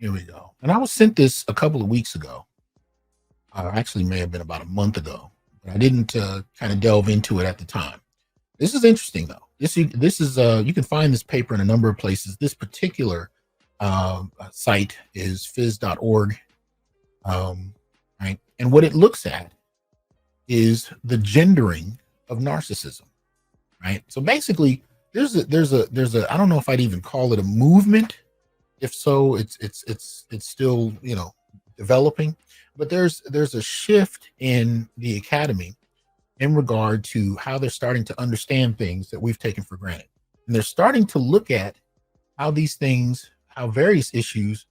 Here we go. And I was sent this a couple of weeks ago. Actually, may have been about a month ago, but I didn't kind of delve into it at the time. This is interesting, though. This is you can find this paper in a number of places. This particular site is phys.org, right? And what it looks at is the gendering of narcissism, right? So basically, there's a I don't know if I'd even call it a movement. If so, it's still, developing, but there's a shift in the academy in regard to how they're starting to understand things that we've taken for granted. And they're starting to look at how these things, how various issues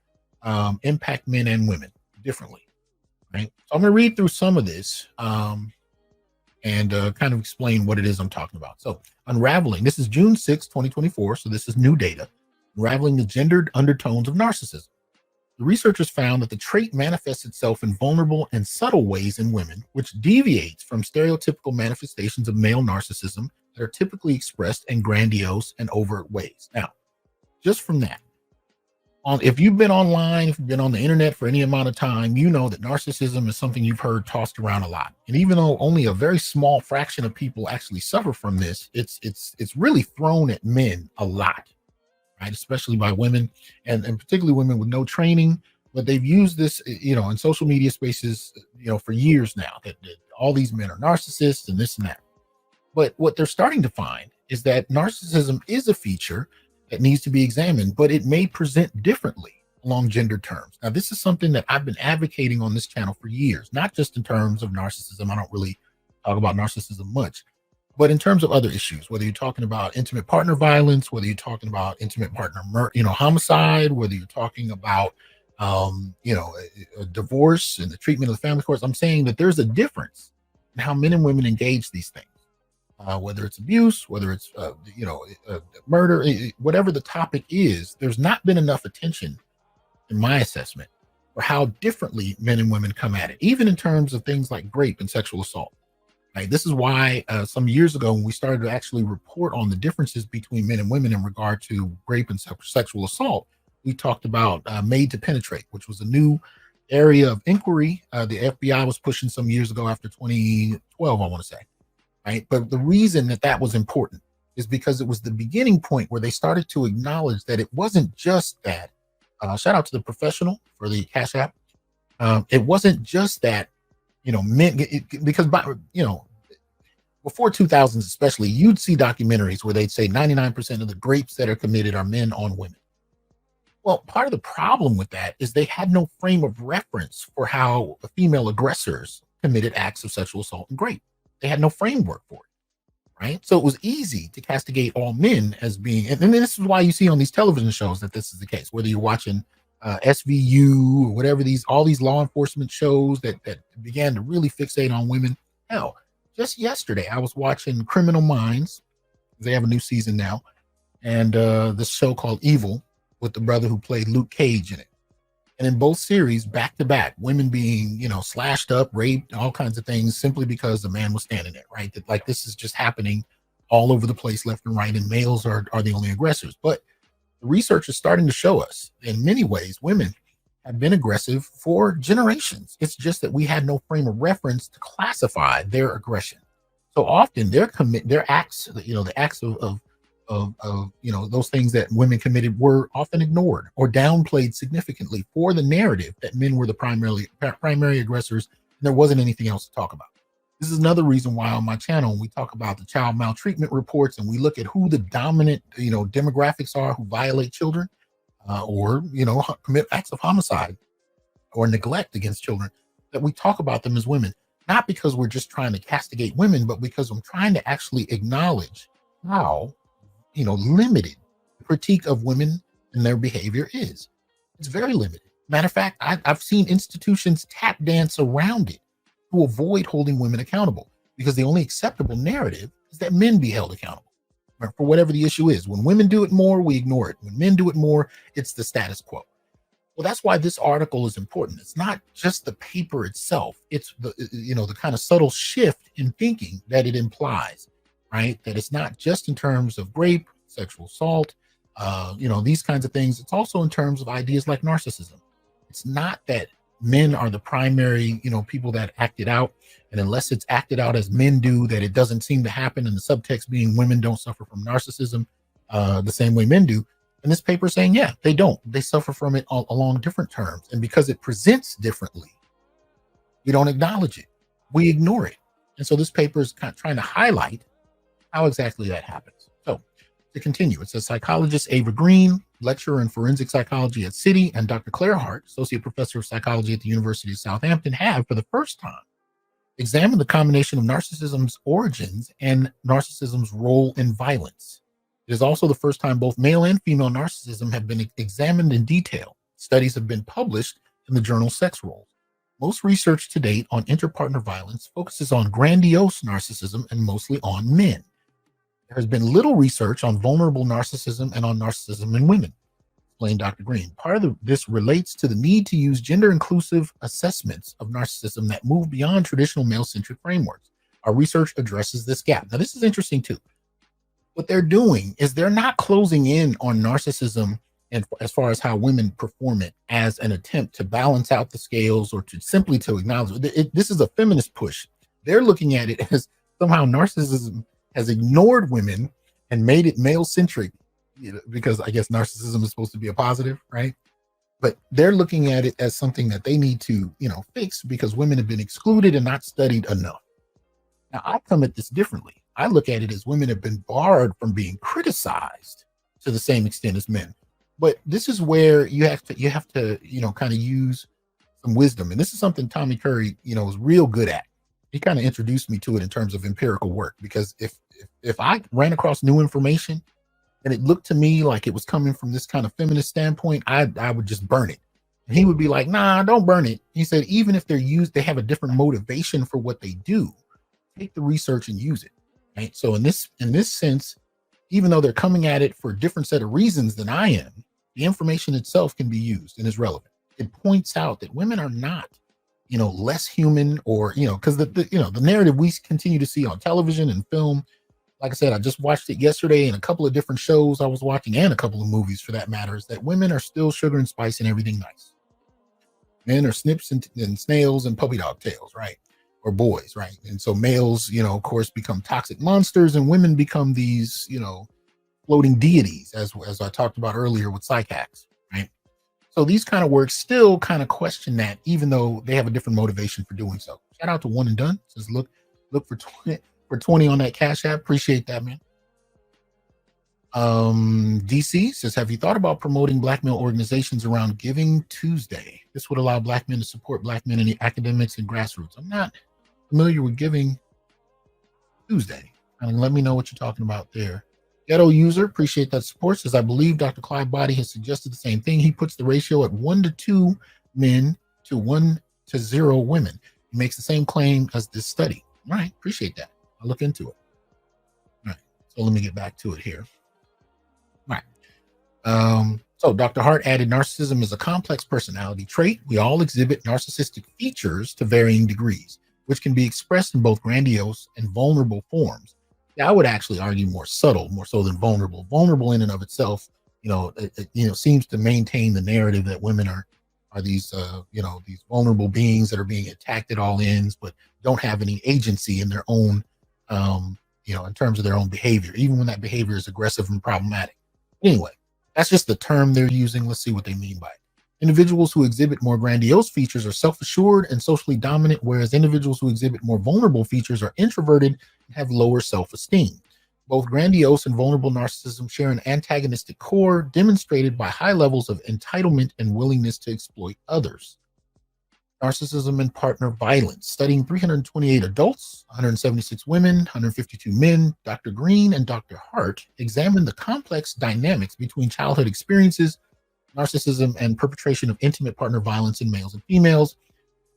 impact men and women differently, right? So I'm going to read through some of this and kind of explain what it is I'm talking about. So unraveling, this is June 6, 2024. So this is new data. Unraveling the gendered undertones of narcissism. The researchers found that the trait manifests itself in vulnerable and subtle ways in women, which deviates from stereotypical manifestations of male narcissism that are typically expressed in grandiose and overt ways. Now, just from that, if you've been online, if you've been on the internet for any amount of time, you know that narcissism is something you've heard tossed around a lot. And even though only a very small fraction of people actually suffer from this, it's really thrown at men a lot. Right, especially by women and particularly women with no training, but they've used this, in social media spaces, for years now, that all these men are narcissists and this and that. But what they're starting to find is that narcissism is a feature that needs to be examined, but it may present differently along gender terms. Now, this is something that I've been advocating on this channel for years, not just in terms of narcissism. I don't really talk about narcissism much, but in terms of other issues, whether you're talking about intimate partner violence, whether you're talking about intimate partner, homicide, whether you're talking about, a divorce and the treatment of the family courts, I'm saying that there's a difference in how men and women engage these things, whether it's abuse, whether it's, murder, whatever the topic is. There's not been enough attention, in my assessment, for how differently men and women come at it, even in terms of things like rape and sexual assault. Right. This is why some years ago, when we started to actually report on the differences between men and women in regard to rape and sexual assault, we talked about made to penetrate, which was a new area of inquiry. The FBI was pushing some years ago after 2012, I want to say. Right. But the reason that was important is because it was the beginning point where they started to acknowledge that it wasn't just that. Shout out to the professional for the Cash App. It wasn't just that. Men, because before 2000s, especially, you'd see documentaries where they'd say 99% of the rapes that are committed are men on women. Well, part of the problem with that is they had no frame of reference for how female aggressors committed acts of sexual assault and rape. They had no framework for it, right? So it was easy to castigate all men as being, and this is why you see on these television shows that this is the case, whether you're watching SVU or whatever, all these law enforcement shows that began to really fixate on women. Hell, just yesterday I was watching Criminal Minds. They have a new season now, and this show called Evil with the brother who played Luke Cage in it. And in both series, back to back, women being slashed up, raped, all kinds of things, simply because the man was standing there. Right, that like this is just happening all over the place, left and right, and males are the only aggressors. But the research is starting to show us, in many ways, women have been aggressive for generations. It's just that we had no frame of reference to classify their aggression. So often their acts, the acts of those things that women committed were often ignored or downplayed significantly for the narrative that men were the primary aggressors, and there wasn't anything else to talk about. This is another reason why on my channel, we talk about the child maltreatment reports and we look at who the dominant, demographics are who violate children or commit acts of homicide or neglect against children, that we talk about them as women, not because we're just trying to castigate women, but because I'm trying to actually acknowledge how, limited the critique of women and their behavior is. It's very limited. Matter of fact, I've seen institutions tap dance around it to avoid holding women accountable, because the only acceptable narrative is that men be held accountable for whatever the issue is. When women do it more, we ignore it. When men do it more, it's the status quo. Well, that's why this article is important. It's not just the paper itself. It's the kind of subtle shift in thinking that it implies, right? That it's not just in terms of rape, sexual assault, These kinds of things. It's also in terms of ideas like narcissism. It's not that men are the primary, people that act it out. And unless it's acted out as men do, that it doesn't seem to happen. And the subtext being women don't suffer from narcissism the same way men do. And this paper is saying, yeah, they don't. They suffer from it along different terms. And because it presents differently, we don't acknowledge it. We ignore it. And so this paper is kind of trying to highlight how exactly that happens. So to continue, it says psychologist Ava Green, lecturer in forensic psychology at City, and Dr. Claire Hart, associate professor of psychology at the University of Southampton, have, for the first time, examined the combination of narcissism's origins and narcissism's role in violence. It is also the first time both male and female narcissism have been examined in detail. Studies have been published in the journal Sex Roles. Most research to date on interpartner violence focuses on grandiose narcissism and mostly on men. There has been little research on vulnerable narcissism and on narcissism in women, explained Dr. Green. Part of this relates to the need to use gender-inclusive assessments of narcissism that move beyond traditional male-centric frameworks. Our research addresses this gap. Now, this is interesting, too. What they're doing is they're not closing in on narcissism and as far as how women perform it as an attempt to balance out the scales or to simply to acknowledge it. This is a feminist push. They're looking at it as somehow narcissism has ignored women and made it male-centric, because I guess narcissism is supposed to be a positive, right? But they're looking at it as something that they need to, fix because women have been excluded and not studied enough. Now, I come at this differently. I look at it as women have been barred from being criticized to the same extent as men. But this is where you have to, kind of use some wisdom. And this is something Tommy Curry, is real good at. He kind of introduced me to it in terms of empirical work, because if I ran across new information and it looked to me like it was coming from this kind of feminist standpoint, I would just burn it. And he would be like, nah, don't burn it. He said, even if they have a different motivation for what they do, take the research and use it. Right. So in this sense, even though they're coming at it for a different set of reasons than I am, the information itself can be used and is relevant. It points out that women are not, less human, or, because the narrative we continue to see on television and film. Like I said, I just watched it yesterday in a couple of different shows I was watching, and a couple of movies for that matter, is that women are still sugar and spice and everything nice. Men are snips and snails and puppy dog tails, right? Or boys, right? And so males, of course, become toxic monsters, and women become these, floating deities, as I talked about earlier with psych-hacks, right? So these kind of works still kind of question that, even though they have a different motivation for doing so. Shout out to One and Done. Says look for 20 on that Cash App. Appreciate that, man. DC says, have you thought about promoting Black male organizations around Giving Tuesday? This would allow Black men to support Black men in the academics and grassroots. I'm not familiar with Giving Tuesday. Let me know what you're talking about there. Ghetto User, appreciate that support, says, I believe Dr. Clive Body has suggested the same thing. He puts the ratio at 1-2 men to 1-0 women. He makes the same claim as this study. All right, appreciate that. I'll look into it. All right, so let me get back to it here. All right. So Dr. Hart added, narcissism is a complex personality trait. We all exhibit narcissistic features to varying degrees, which can be expressed in both grandiose and vulnerable forms. I would actually argue more subtle, more so than vulnerable. Vulnerable in and of itself, it seems to maintain the narrative that women are these, these vulnerable beings that are being attacked at all ends, but don't have any agency in their own, in terms of their own behavior, even when that behavior is aggressive and problematic. Anyway, that's just the term they're using. Let's see what they mean by it. Individuals who exhibit more grandiose features are self-assured and socially dominant, whereas individuals who exhibit more vulnerable features are introverted and have lower self-esteem. Both grandiose and vulnerable narcissism share an antagonistic core demonstrated by high levels of entitlement and willingness to exploit others. Narcissism and partner violence. Studying 328 adults, 176 women, 152 men, Dr. Green and Dr. Hart examined the complex dynamics between childhood experiences, narcissism, and perpetration of intimate partner violence in males and females.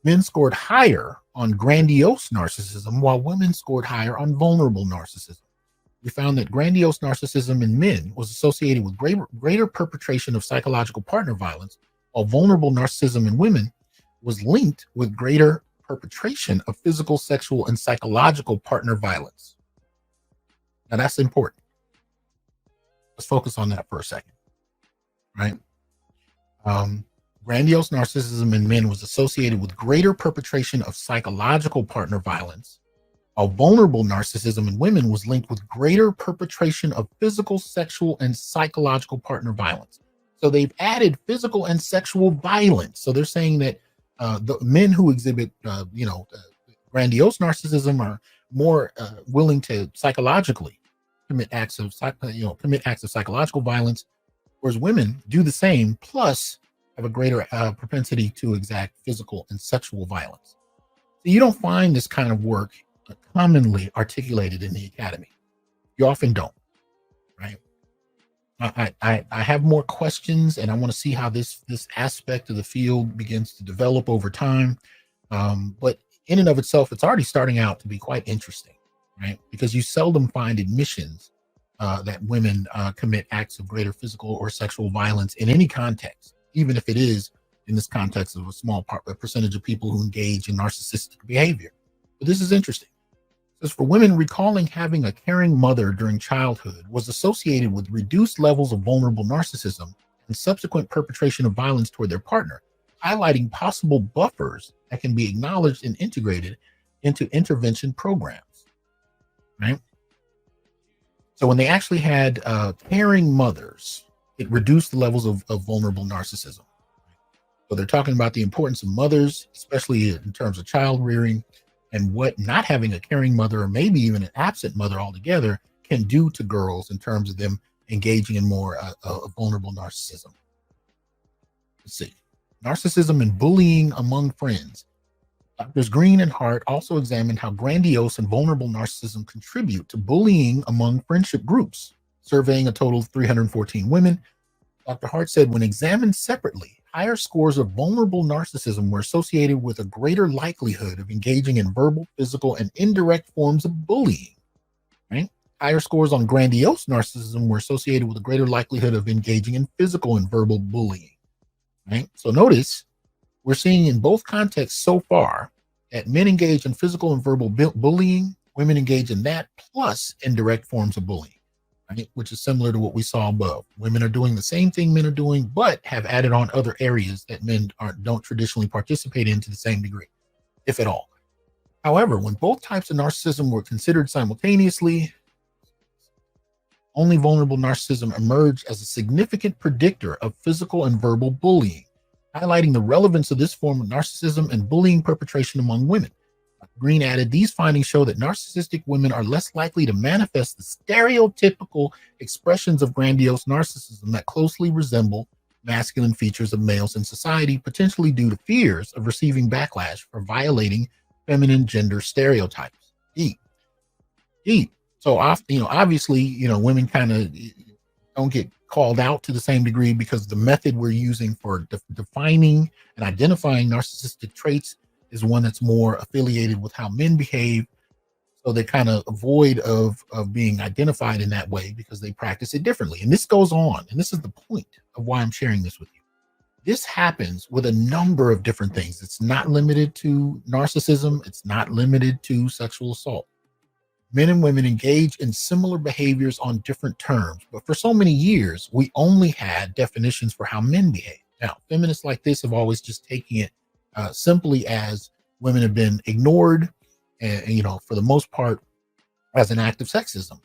Men scored higher on grandiose narcissism, while women scored higher on vulnerable narcissism. We found that grandiose narcissism in men was associated with greater perpetration of psychological partner violence, while vulnerable narcissism in women was linked with greater perpetration of physical, sexual, and psychological partner violence. Now that's important. Let's focus on that for a second, right? Grandiose narcissism in men was associated with greater perpetration of psychological partner violence, while vulnerable narcissism in women was linked with greater perpetration of physical, sexual, and psychological partner violence. So they've added physical and sexual violence. So they're saying that the men who exhibit, grandiose narcissism are more willing to psychologically commit acts of, psychological violence, whereas women do the same, plus have a greater propensity to exact physical and sexual violence. So you don't find this kind of work commonly articulated in the academy. You often don't, right? I have more questions, and I want to see how this aspect of the field begins to develop over time. But in and of itself, it's already starting out to be quite interesting, right? Because you seldom find admissions that women commit acts of greater physical or sexual violence in any context, even if it is in this context of a percentage of people who engage in narcissistic behavior. But this is interesting. It says, for women, recalling having a caring mother during childhood was associated with reduced levels of vulnerable narcissism and subsequent perpetration of violence toward their partner, highlighting possible buffers that can be acknowledged and integrated into intervention programs, right? So when they actually had caring mothers, it reduced the levels of vulnerable narcissism. So they're talking about the importance of mothers, especially in terms of child rearing, and what not having a caring mother, or maybe even an absent mother altogether, can do to girls in terms of them engaging in more vulnerable narcissism. Let's see. Narcissism and bullying among friends. Doctors Green and Hart also examined how grandiose and vulnerable narcissism contribute to bullying among friendship groups. Surveying a total of 314 women, Dr. Hart said when examined separately, higher scores of vulnerable narcissism were associated with a greater likelihood of engaging in verbal, physical, and indirect forms of bullying. Right? Higher scores on grandiose narcissism were associated with a greater likelihood of engaging in physical and verbal bullying. Right? So notice we're seeing in both contexts so far that men engage in physical and verbal bullying, women engage in that plus indirect forms of bullying. Right? Which is similar to what we saw above. Women are doing the same thing men are doing, but have added on other areas that men don't traditionally participate in to the same degree, if at all. However, when both types of narcissism were considered simultaneously, only vulnerable narcissism emerged as a significant predictor of physical and verbal bullying, highlighting the relevance of this form of narcissism and bullying perpetration among women. Green added, these findings show that narcissistic women are less likely to manifest the stereotypical expressions of grandiose narcissism that closely resemble masculine features of males in society, potentially due to fears of receiving backlash for violating feminine gender stereotypes. Deep. So, obviously, women kind of don't get called out to the same degree because the method we're using for defining and identifying narcissistic traits is one that's more affiliated with how men behave. So they kind of avoid of being identified in that way because they practice it differently. And this goes on. And this is the point of why I'm sharing this with you. This happens with a number of different things. It's not limited to narcissism. It's not limited to sexual assault. Men and women engage in similar behaviors on different terms. But for so many years, we only had definitions for how men behave. Now, feminists like this have always just taken it simply as women have been ignored, and for the most part, as an act of sexism.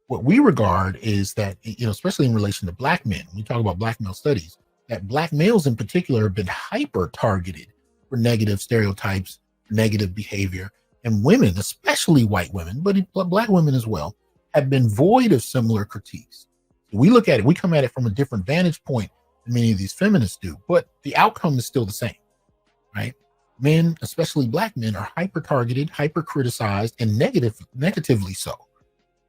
What we regard is that, especially in relation to Black men, when we talk about Black male studies, that Black males in particular have been hyper targeted for negative stereotypes, negative behavior, and women, especially white women, but Black women as well, have been void of similar critiques. We look at it, we come at it from a different vantage point than many of these feminists do, but the outcome is still the same. Right? Men, especially Black men, are hyper-targeted, hyper-criticized, and negatively so,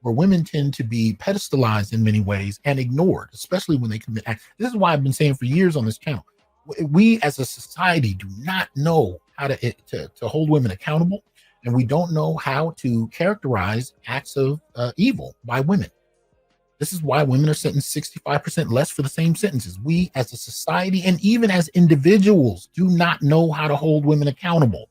where women tend to be pedestalized in many ways and ignored, especially when they commit acts. This is why I've been saying for years on this channel, we as a society do not know how to hold women accountable, and we don't know how to characterize acts of evil by women. This is why women are sentenced 65% less for the same sentences. We as a society and even as individuals do not know how to hold women accountable.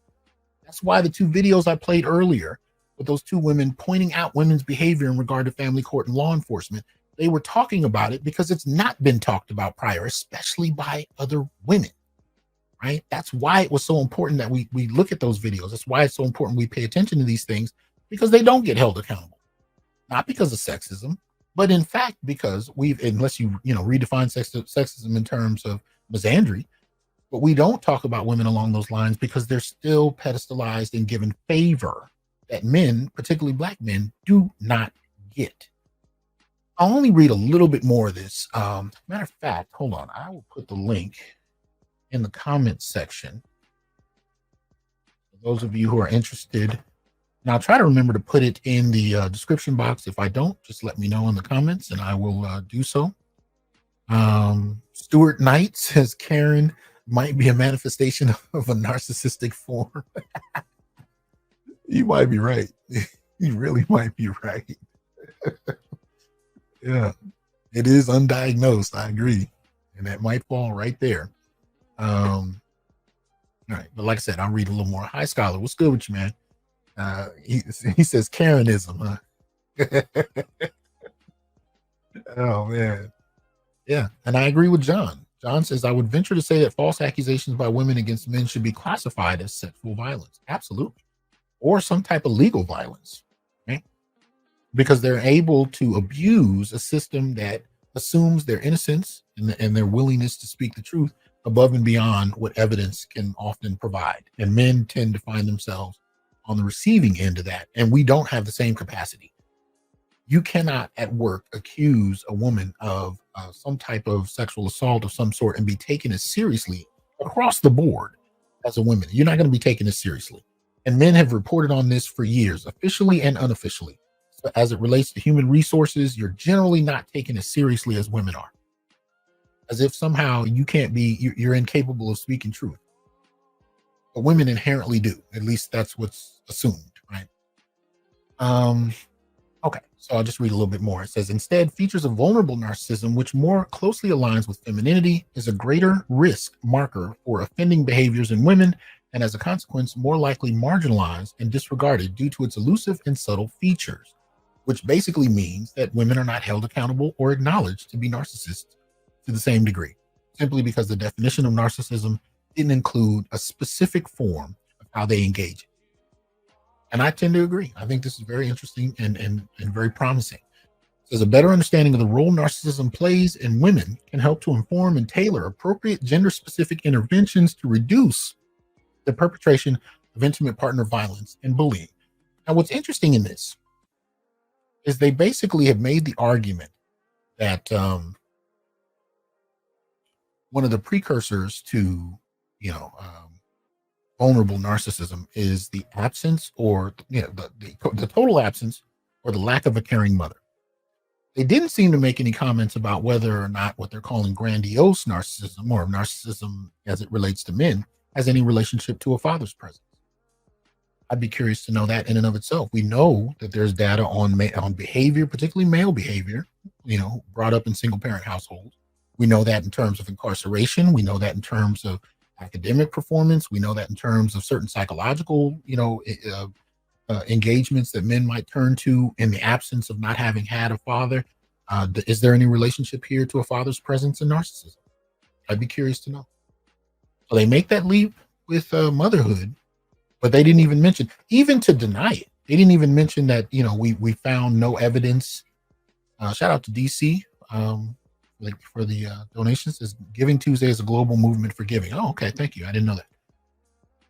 That's why the two videos I played earlier with those two women pointing out women's behavior in regard to family court and law enforcement They were talking about it because it's not been talked about prior, especially by other women, right? That's why it was so important that we look at those videos. That's why it's so important we pay attention to these things, because they don't get held accountable. Not because of sexism, but in fact because unless you redefine sexism in terms of misandry, but we don't talk about women along those lines because they're still pedestalized and given favor that men, particularly Black men, do not get. I'll only read a little bit more of this. Matter of fact, hold on. I will put the link in the comments section for those of you who are interested. And I'll try to remember to put it in the description box. If I don't, just let me know in the comments and I will do so. Stuart Knight says Karen might be a manifestation of a narcissistic form. You might be right. You really might be right. Yeah, it is undiagnosed. I agree. And that might fall right there. All right. But like I said, I'll read a little more. Hi, Scholar. What's good with you, man? He says Karenism, huh? Oh, man. Yeah. And I agree with John. John says, I would venture to say that false accusations by women against men should be classified as sexual violence. Absolutely. Or some type of legal violence. Right? Because they're able to abuse a system that assumes their innocence and their willingness to speak the truth above and beyond what evidence can often provide. And men tend to find themselves on the receiving end of that. And we don't have the same capacity. You cannot at work accuse a woman of some type of sexual assault of some sort and be taken as seriously across the board as a woman. You're not going to be taken as seriously. And men have reported on this for years, officially and unofficially. So as it relates to human resources, you're generally not taken as seriously as women are. As if somehow you're incapable of speaking truth. But women inherently do. At least that's what's assumed, right? Okay, so I'll just read a little bit more. It says, instead, features of vulnerable narcissism, which more closely aligns with femininity, is a greater risk marker for offending behaviors in women, and as a consequence, more likely marginalized and disregarded due to its elusive and subtle features, which basically means that women are not held accountable or acknowledged to be narcissists to the same degree, simply because the definition of narcissism didn't include a specific form of how they engage. And I tend to agree. I think this is very interesting and very promising. It says a better understanding of the role narcissism plays in women can help to inform and tailor appropriate gender-specific interventions to reduce the perpetration of intimate partner violence and bullying. Now, what's interesting in this is they basically have made the argument that one of the precursors to, vulnerable narcissism is the absence or the total absence or the lack of a caring mother. They didn't seem to make any comments about whether or not what they're calling grandiose narcissism or narcissism as it relates to men has any relationship to a father's presence. I'd be curious to know that in and of itself. We know that there's data on behavior, particularly male behavior, brought up in single parent households. We know that in terms of incarceration. We know that in terms of academic performance. We know that in terms of certain psychological, engagements that men might turn to in the absence of not having had a father. Is there any relationship here to a father's presence in narcissism? I'd be curious to know. So they make that leap with motherhood, but they didn't even mention, even to deny it. They didn't even mention that, we found no evidence. Shout out to DC. For the donations. Is Giving Tuesday is a global movement for giving. Oh, okay. Thank you. I didn't know that.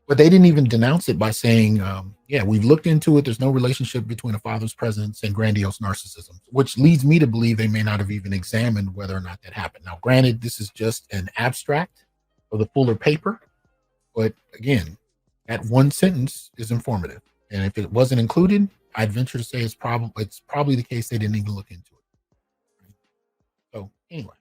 But they didn't even denounce it by saying, we've looked into it. There's no relationship between a father's presence and grandiose narcissism, which leads me to believe they may not have even examined whether or not that happened. Now, granted, this is just an abstract of the fuller paper, but again, that one sentence is informative. And if it wasn't included, I'd venture to say it's probably the case they didn't even look into it. So anyway.